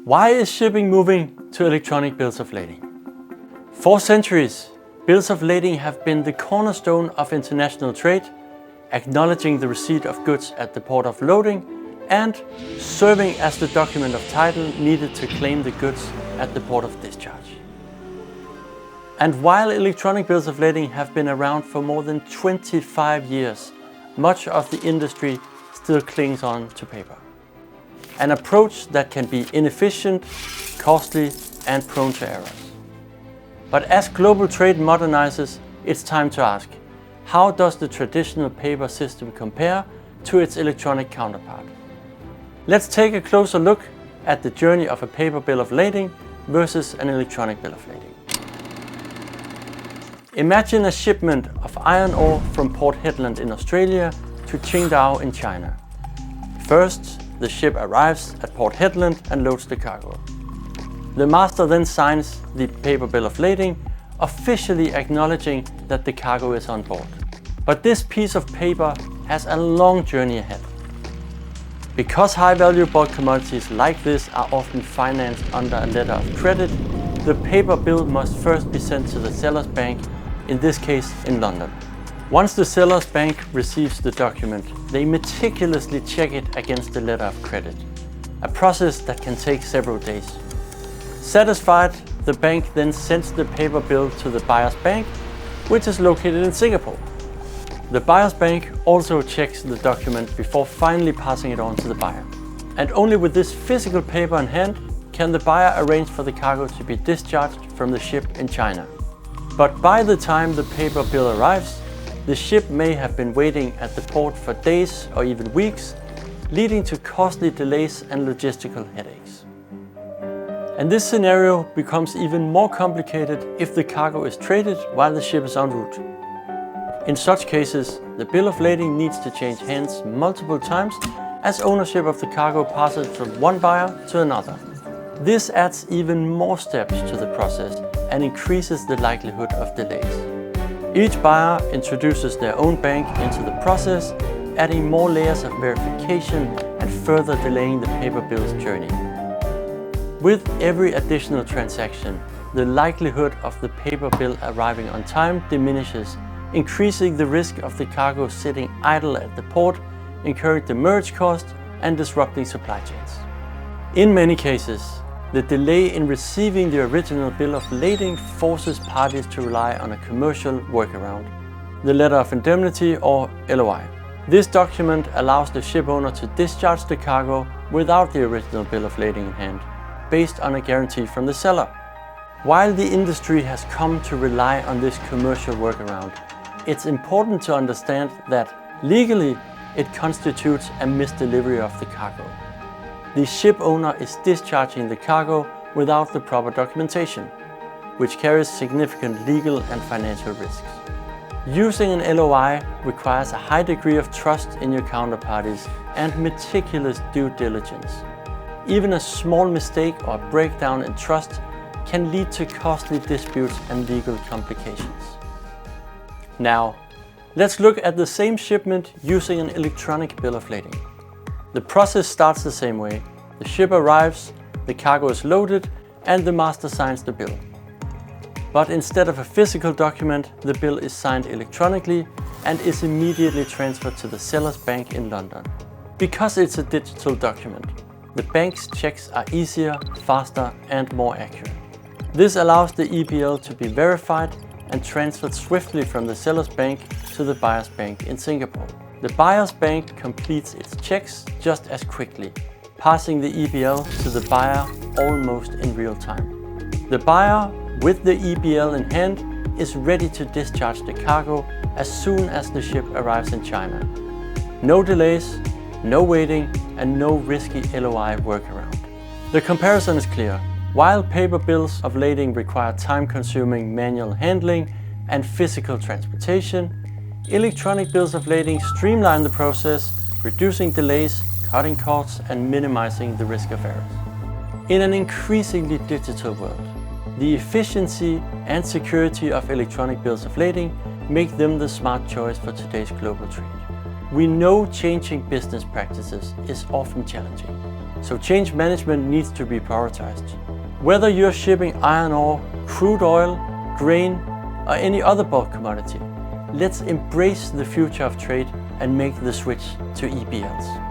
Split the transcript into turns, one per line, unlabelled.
Why is shipping moving to electronic bills of lading? For centuries, bills of lading have been the cornerstone of international trade, acknowledging the receipt of goods at the port of loading and serving as the document of title needed to claim the goods at the port of discharge. And while electronic bills of lading have been around for more than 25 years, much of the industry still clings on to paper. An approach that can be inefficient, costly, and prone to errors. But as global trade modernizes, it's time to ask, how does the traditional paper system compare to its electronic counterpart? Let's take a closer look at the journey of a paper bill of lading versus an electronic bill of lading. Imagine a shipment of iron ore from Port Hedland in Australia to Qingdao in China. First, the ship arrives at Port Hedland and loads the cargo. The master then signs the paper bill of lading, officially acknowledging that the cargo is on board. But this piece of paper has a long journey ahead. Because high-value bulk commodities like this are often financed under a letter of credit, the paper bill must first be sent to the seller's bank, in this case in London. Once the seller's bank receives the document, they meticulously check it against the letter of credit, a process that can take several days. Satisfied, the bank then sends the paper bill to the buyer's bank, which is located in Singapore. The buyer's bank also checks the document before finally passing it on to the buyer. And only with this physical paper in hand can the buyer arrange for the cargo to be discharged from the ship in China. But by the time the paper bill arrives, the ship may have been waiting at the port for days or even weeks, leading to costly delays and logistical headaches. And this scenario becomes even more complicated if the cargo is traded while the ship is en route. In such cases, the bill of lading needs to change hands multiple times as ownership of the cargo passes from one buyer to another. This adds even more steps to the process and increases the likelihood of delays. Each buyer introduces their own bank into the process, adding more layers of verification and further delaying the paper bill's journey. With every additional transaction, the likelihood of the paper bill arriving on time diminishes, increasing the risk of the cargo sitting idle at the port, incurring demurrage costs and disrupting supply chains. In many cases, the delay in receiving the original bill of lading forces parties to rely on a commercial workaround, the letter of indemnity or LOI. This document allows the ship owner to discharge the cargo without the original bill of lading in hand, based on a guarantee from the seller. While the industry has come to rely on this commercial workaround, it's important to understand that legally it constitutes a misdelivery of the cargo. The ship owner is discharging the cargo without the proper documentation, which carries significant legal and financial risks. Using an LOI requires a high degree of trust in your counterparties and meticulous due diligence. Even a small mistake or breakdown in trust can lead to costly disputes and legal complications. Now, let's look at the same shipment using an electronic bill of lading. The process starts the same way. The ship arrives, the cargo is loaded, and the master signs the bill. But instead of a physical document, the bill is signed electronically and is immediately transferred to the seller's bank in London. Because it's a digital document, the bank's checks are easier, faster, and more accurate. This allows the EBL to be verified and transferred swiftly from the seller's bank to the buyer's bank in Singapore. The buyer's bank completes its checks just as quickly, passing the EBL to the buyer almost in real time. The buyer, with the EBL in hand, is ready to discharge the cargo as soon as the ship arrives in China. No delays, no waiting, and no risky LOI workaround. The comparison is clear. While paper bills of lading require time-consuming manual handling and physical transportation, electronic bills of lading streamline the process, reducing delays, cutting costs, and minimizing the risk of errors. In an increasingly digital world, the efficiency and security of electronic bills of lading make them the smart choice for today's global trade. We know changing business practices is often challenging. so change management needs to be prioritized. Whether you're shipping iron ore, crude oil, grain, or any other bulk commodity, let's embrace the future of trade and make the switch to EBLs.